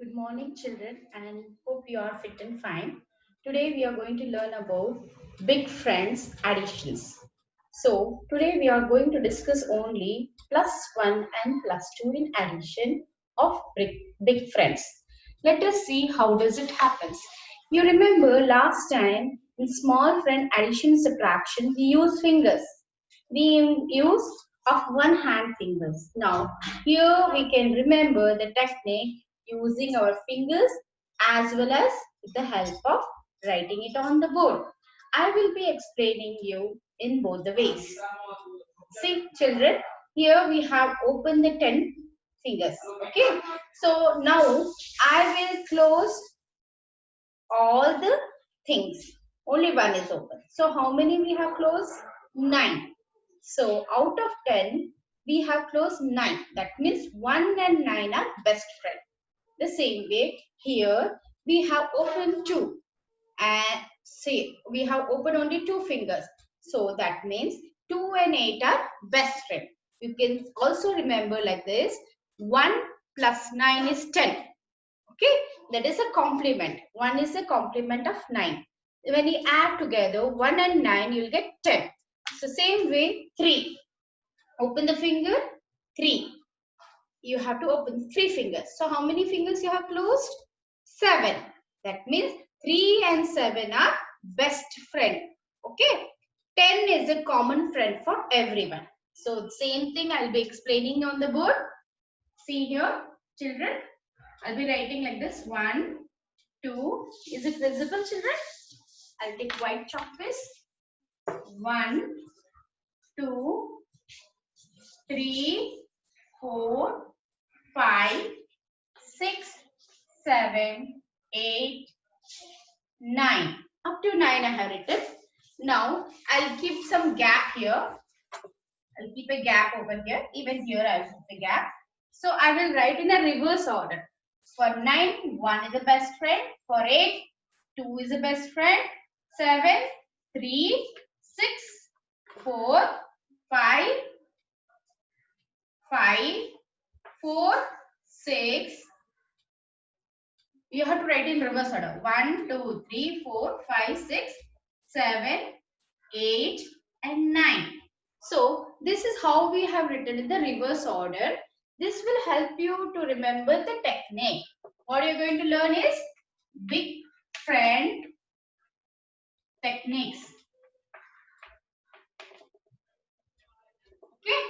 Good morning, children, and hope you are fit and fine. Today we are going to learn about big friends additions. So, today we are going to discuss only plus 1 and plus 2 in addition of big friends. Let us see how does it happens. You remember last time in small friend addition subtraction we use fingers. We use of one hand fingers. Now, here we can remember the technique using our fingers as well as with the help of writing it on the board. I will be explaining you in both the ways. See children, here we have opened the 10 fingers. Okay. So now I will close all the things. Only one is open. So how many we have closed? 9. So out of 10, we have closed 9. That means 1 and 9 are best friend. The same way here we have opened 2 and say we have opened only 2 fingers. So that means 2 and 8 are best friend. You can also remember like this, 1 plus 9 is 10. Okay, that is a complement. 1 is a complement of 9. When you add together 1 and 9, you will get 10. So same way 3. Open the finger, 3. You have to open 3 fingers. So how many fingers you have closed? 7. That means 3 and 7 are best friend. Okay. 10 is a common friend for everyone. So same thing I will be explaining on the board. See here, children. I'll be writing like this. 1, 2. Is it visible, children? I'll take white chalk piece. 1, 2, 3, 4, 5, 6, 7, 8, 9. Up to 9 I have written. Now I'll keep some gap here. I'll keep a gap over here. Even here I'll keep a gap. So I will write in a reverse order. For 9, 1 is the best friend. For 8, 2 is the best friend. 7, 3, 6, 4, 5, 4, 6. You have to write in reverse order. 1, 2, 3, 4, 5, 6, 7, 8 and 9. So this is how we have written in the reverse order. This will help you to remember the technique. What you're going to learn is big friend techniques. Okay,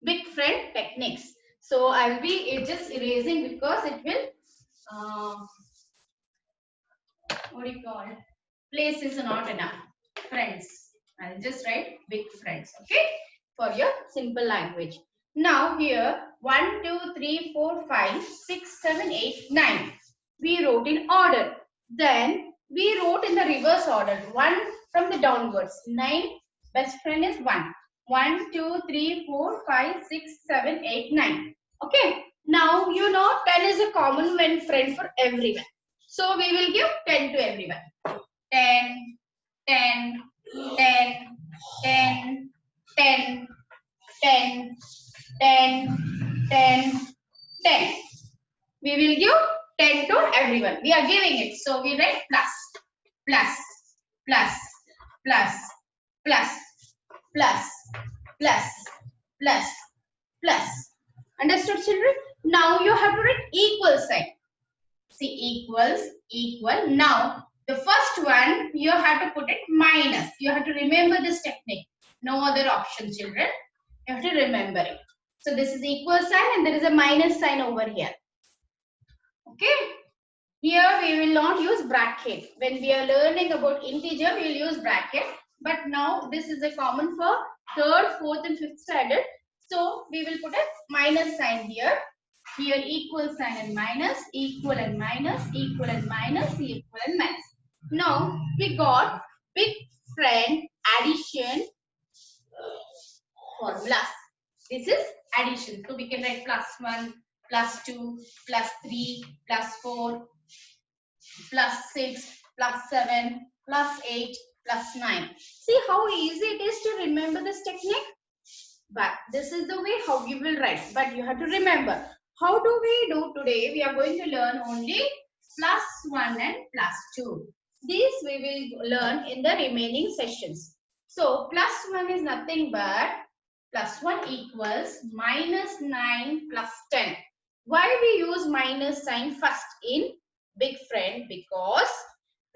big friend techniques. So I'll be just erasing because it will what do you call it? Place is not enough. Friends. I'll just write big friends. Okay, for your simple language. Now here 1, 2, 3, 4, 5, 6, 7, 8, 9. We wrote in order. Then we wrote in the reverse order. 1 from the downwards. 9 best friend is 1. 1, 2, 3, 4, 5, 6, 7, 8, 9. Okay. Now you know 10 is a common friend for everyone. So we will give 10 to everyone. 10, 10, 10, 10, 10, 10, 10, 10, 10. We will give 10 to everyone. We are giving it. So we write plus, plus, plus, plus, plus, plus, plus, plus, plus. Understood, children? Now you have to write equal sign. See, equals, equal. Now, the first one, you have to put it minus. You have to remember this technique. No other option, children. You have to remember it. So, this is equal sign and there is a minus sign over here. Okay. Here, we will not use bracket. When we are learning about integer, we will use bracket. But now, this is a common for 3rd, 4th and 5th standard. So, we will put a minus sign here. Here equal sign and minus, equal and minus, equal and minus, equal and minus. Now we got big friend addition formulas. This is addition. So we can write plus 1, plus 2, plus 3, plus 4, plus 6, plus 7, plus 8, plus 9. See how easy it is to remember this technique? But this is the way how you will write. But you have to remember How do we do today? We are going to learn only plus 1 and plus 2. These we will learn in the remaining sessions. So plus 1 is nothing but plus 1 equals minus 9 plus 10. Why we use minus sign first in big friend? Because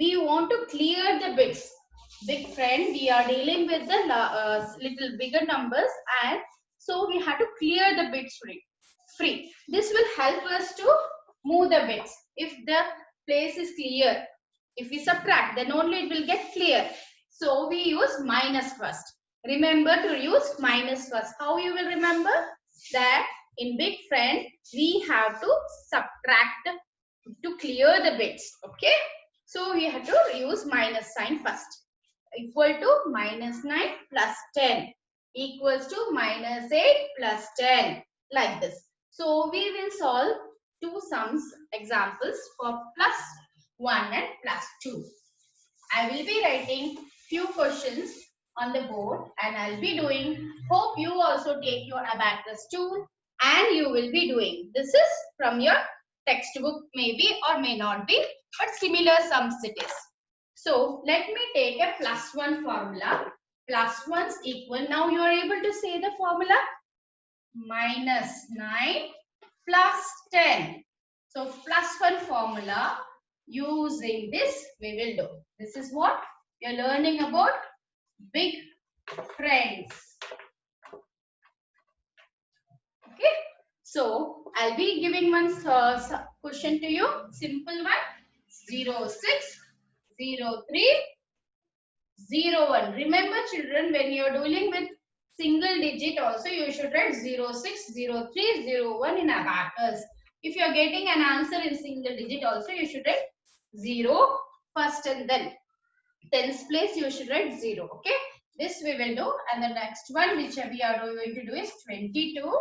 we want to clear the bits. Big friend, we are dealing with the little bigger numbers, and so we have to clear the bits free. This will help us to move the bits. If the place is clear, if we subtract, then only it will get clear. So we use minus first. Remember to use minus first. How you will remember? That in big friend, we have to subtract to clear the bits. Okay. So we have to use minus sign first. Equal to minus 9 plus 10 equals to minus 8 plus 10, like this. So we will solve two sums examples for plus 1 and plus 2. I will be writing few questions on the board and I'll be doing. Hope you also take your abacus tool and you will be doing. This is from your textbook, maybe or may not be, but similar sums it is. So let me take a plus 1 formula. Plus 1 is equal. Now you are able to say the formula. Minus 9 plus 10. So plus 1 formula, using this we will do. This is what we are learning about big friends. Okay. So I'll be giving one question to you. Simple one. 0, 6, 0, 3, 0, 1. Remember children, when you are dealing with single digit also you should write 0, 6, 0, 3, 0, 1 in abacus. If you are getting an answer in single digit also you should write 0 first and then tens place you should write 0. Okay. This we will do, and the next one which we are going to do is 22,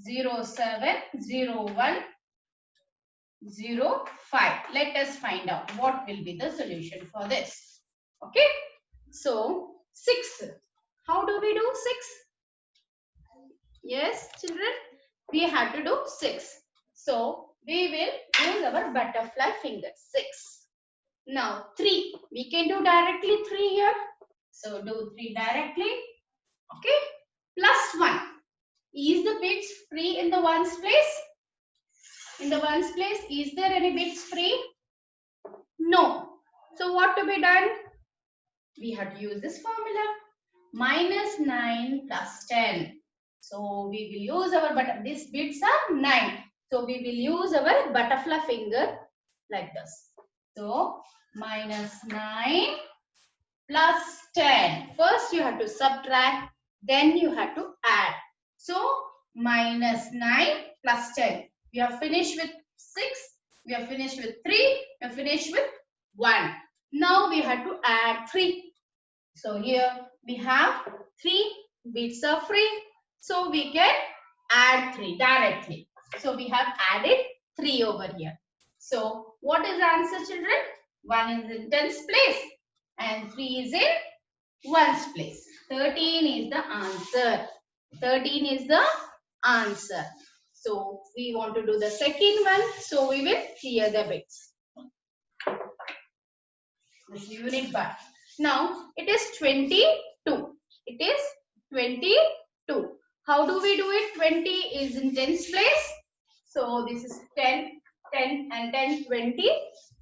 0, 7, 0, 1, 0, 5. Let us find out what will be the solution for this. Okay. So 6. How do we do 6? Yes, children, we have to do 6. So we will use our butterfly finger. 6. Now 3. We can do directly 3 here. So do 3 directly. Okay. Plus 1. Is the bits free in the ones place? In the ones place, is there any bits free? No. So what to be done? We have to use this formula. Minus 9 plus 10. So we will use our these bits are 9. So we will use our butterfly finger like this. So minus 9 plus 10. First you have to subtract, then you have to add. So minus 9 plus 10. We are finished with 6. We are finished with 3. We are finished with 1. Now we have to add 3. So here we have 3 bits are free. So we can add 3 directly. So we have added 3 over here. So what is the answer, children? 1 is in tens place and 3 is in ones place. 13 is the answer. 13 is the answer. So we want to do the second one. So we will clear the bits. This unit bar. Now it is 22. It is 22. How do we do it? 20 is in tens place. So this is 10, 10 and 10, 20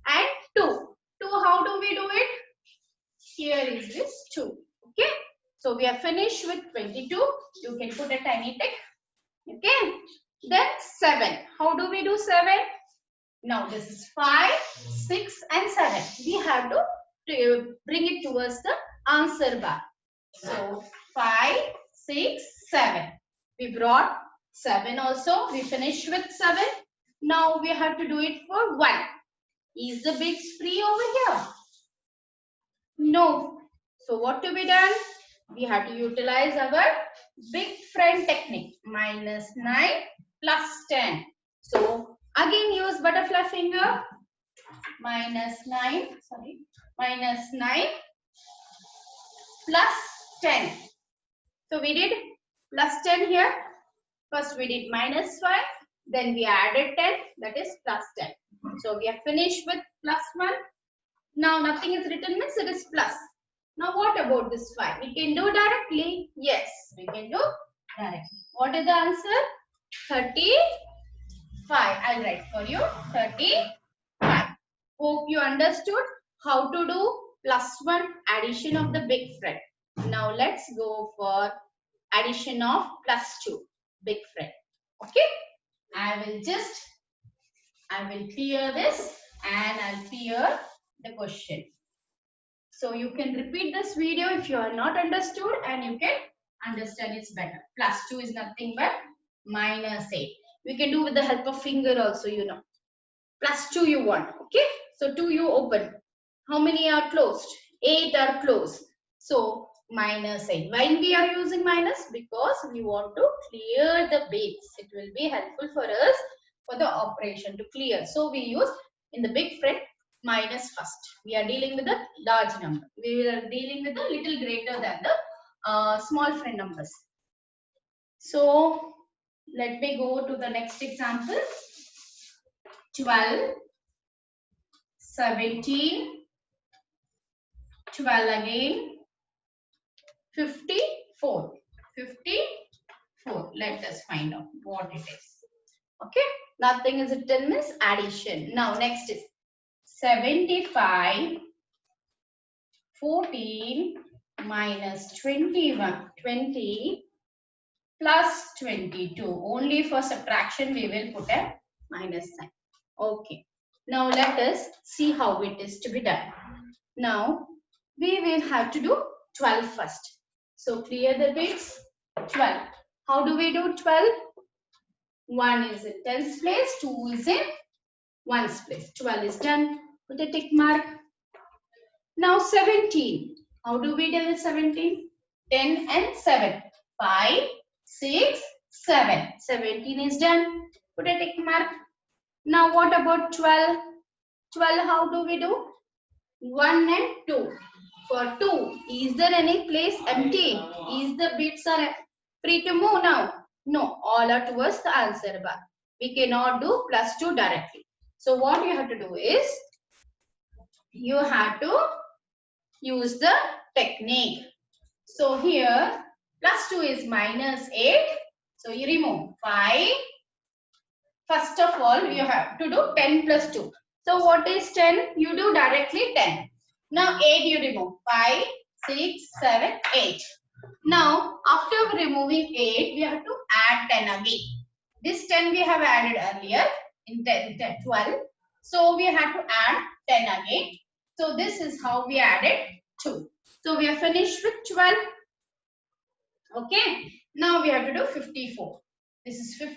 and 2. 2, how do we do it? Here is this 2. Okay. So we are finished with 22. You can put a tiny tick. Okay. Then 7. How do we do 7? Now this is 5, 6 and 7. We have to bring it towards the answer bar. So 5, 6, 7. We brought 7 also. We finished with 7. Now we have to do it for 1. Is the bits free over here? No. So what to be done? We have to utilize our big friend technique. Minus 9 plus 10. So again use butterfly finger. Minus 9 plus 10. So we did plus 10 here. First we did minus 5. Then we added 10, that is plus 10. So we are finished with plus 1. Now nothing is written means it is plus. Now what about this 5? We can do directly. Yes, we can do directly. What is the answer? 35. I'll write for you 35. Hope you understood how to do plus 1 addition of the big friend. Now let's go for addition of plus 2 big friend. Okay. I will clear this and I'll clear the question. So you can repeat this video if you are not understood and you can understand it better. Plus 2 is nothing but minus 8. We can do with the help of finger also, you know. Plus 2 you want. Okay. So 2 you open. How many are closed? 8 are closed. So minus 8. Why we are using minus? Because we want to clear the bits. It will be helpful for us for the operation to clear. So we use in the big friend minus first. We are dealing with a large number. We are dealing with a little greater than the small friend numbers. So let me go to the next example. 12, 17, 12 again, 54. 54. Let us find out what it is. Okay. Nothing is written means addition. Now next is 75, 14 minus 21. 20 plus 22. Only for subtraction we will put a minus sign. Okay. Now let us see how it is to be done. Now we will have to do 12 first. So clear the bits. 12. How do we do 12? 1 is in tens place, 2 is in ones place. 12 is done. Put a tick mark. Now 17. How do we deal with 17? 10 and 7. 5, 6, 7. 17 is done. Put a tick mark. Now what about 12? 12 how do we do? 1 and 2. For 2, is there any place empty? Is the bits are free to move now? No, all are towards the answer bar. We cannot do plus 2 directly. So what you have to do is, you have to use the technique. So here, plus 2 is minus 8. So you remove 5. First of all, you have to do 10 plus 2. So what is 10? You do directly 10. Now 8 you remove. 5, 6, 7, 8. Now after removing 8, we have to add 10 again. This 10 we have added earlier in 12. So we have to add 10 again. So this is how we added 2. So we are finished with 12. Okay. Now we have to do 54. This is 50.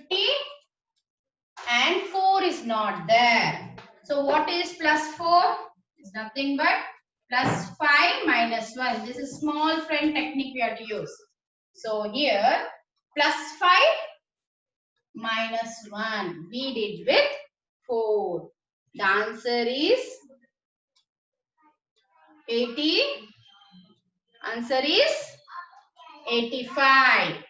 And 4 is not there. So what is plus 4? It's nothing but plus 5 minus 1. This is small friend technique we have to use. So here plus 5 minus 1. We did with 4. The answer is 80. Answer is 85.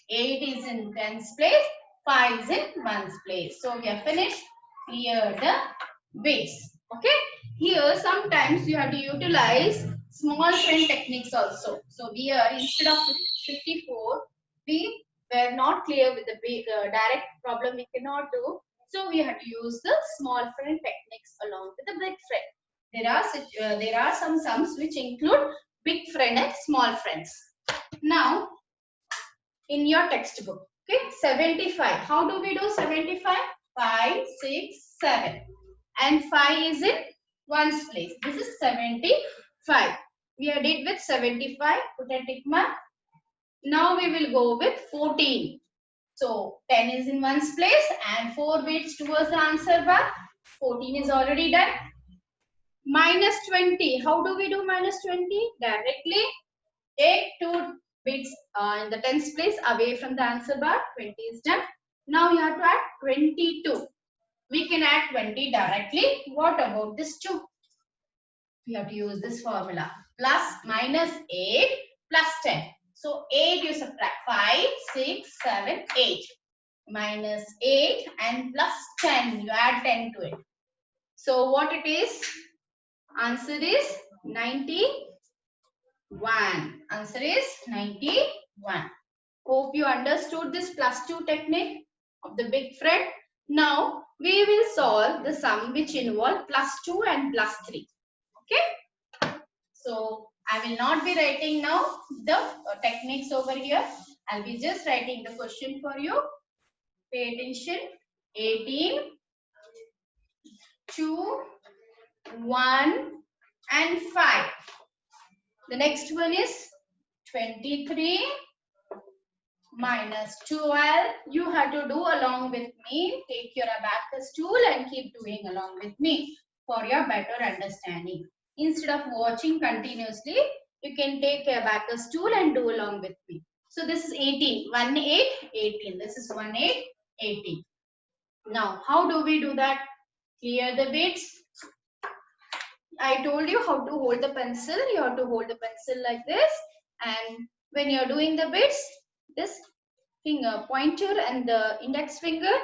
8 is in tens place. 5 is in ones place. So we are finished. Clear the base. Okay. Here sometimes you have to utilize small friend techniques also. So here instead of 54, we were not clear with the big, direct problem we cannot do. So we have to use the small friend techniques along with the big friend. There are some sums which include big friend and small friends. Now in your textbook. Okay, 75. How do we do 75? 5, 6, 7. And 5 is in ones place. This is 75. We are did with 75. Put a tick mark. Now we will go with 14. So 10 is in ones place and 4 bits towards the answer bar. 14 is already done. Minus 20. How do we do minus 20? Directly take 2 bits in the tens place away from the answer bar. 20 is done. Now you have to add 22. We can add 20 directly. What about this 2? We have to use this formula. Plus minus 8 plus 10. So 8 you subtract 5, 6, 7, 8. minus 8 and plus 10. You add 10 to it. So what it is? Answer is 91. Answer is 91. Hope you understood this plus 2 technique of the big friend. Now we will solve the sum which involve plus 2 and plus 3. Okay. So I will not be writing now the techniques over here. I'll be just writing the question for you. Pay attention. 18, 2, 1 and 5. The next one is 23 minus 12. You have to do along with me. Take your abacus tool and keep doing along with me for your better understanding. Instead of watching continuously, you can take your abacus tool and do along with me. So this is 18. 1, 8, 18. This is 1, 8, 18. Now, how do we do that? Clear the bits. I told you how to hold the pencil. You have to hold the pencil like this. And when you're doing the bits, this finger pointer and the index finger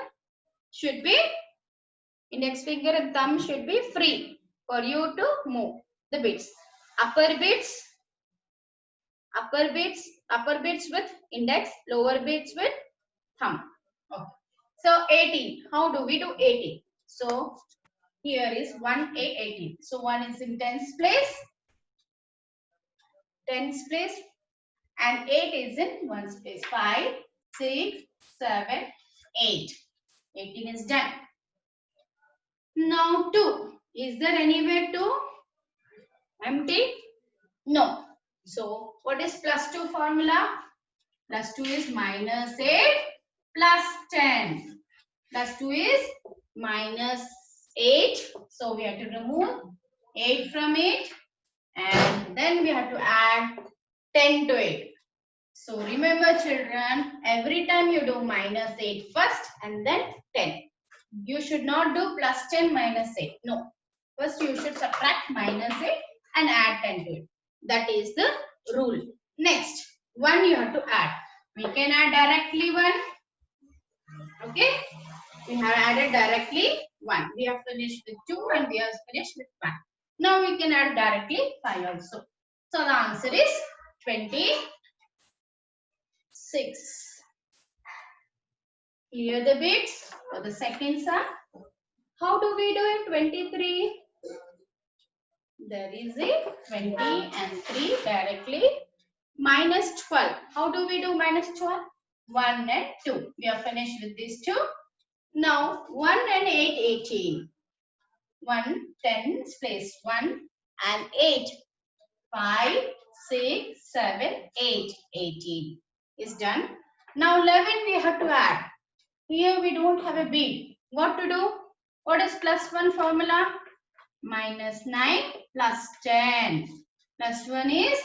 and thumb should be free for you to move the bits. Upper bits with index, lower bits with thumb. Okay. So 18. How do we do 18? So here is 1, 8, 18. So 1 is in tens place, and 8 is in ones place. 5, 6, 7, 8. 18 is done. Now 2. Is there anywhere 2? Empty? No. So what is plus 2 formula? Plus 2 is minus 8 plus 10. Plus 2 is minus 8. So we have to remove 8 from it. And then we have to add 10 to it. So remember children, every time you do minus 8 first and then 10. You should not do plus 10 minus 8. No. First you should subtract minus 8 and add 10 to it. That is the rule. Next, 1 you have to add. We can add directly 1. Okay. We have added directly 1. We have finished with 2 and we have finished with 1. Now we can add directly 5 also. So the answer is 26. Clear the bits for the second sum. How do we do it? 23. There is a 20 and 3 directly. Minus 12. How do we do minus 12? 1 and 2. We are finished with these two. Now 1 and 8, 18. 1, 10 place 1 and 8. 5, 6, 7, 8, 18 is done. Now 11 we have to add. Here we don't have a bead. What to do? What is plus 1 formula? Minus 9 plus 10. Plus 1 is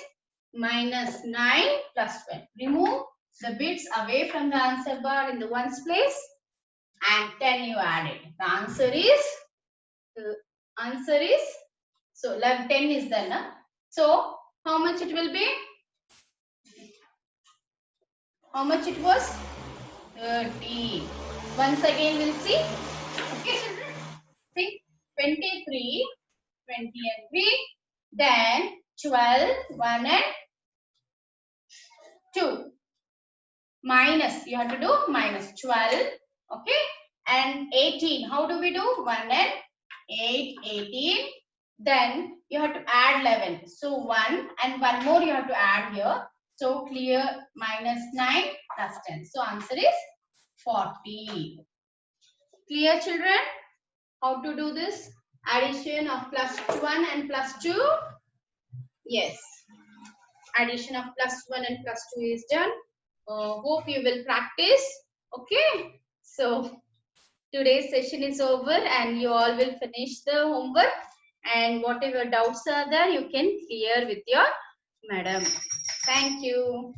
minus 9 plus 12. Remove the bits away from the answer bar in the ones place and 10 you add it. The answer is, so 10 is done. Huh? So how much it will be? How much it was? 30. Once again we'll see. Okay children. See 23, 20 and 3. Then 12, 1 and 2. Minus, you have to do minus 12. Okay. And 18. How do we do? 1 and 8, 18. Then you have to add 11. So 1 and 1 more you have to add here. So clear minus 9 plus 10. So answer is 40. Clear children? How to do this? Addition of plus 1 and plus 2? Yes. Addition of plus 1 and plus 2 is done. Hope you will practice. Okay. So today's session is over and you all will finish the homework. And whatever doubts are there, you can clear with your madam. Thank you.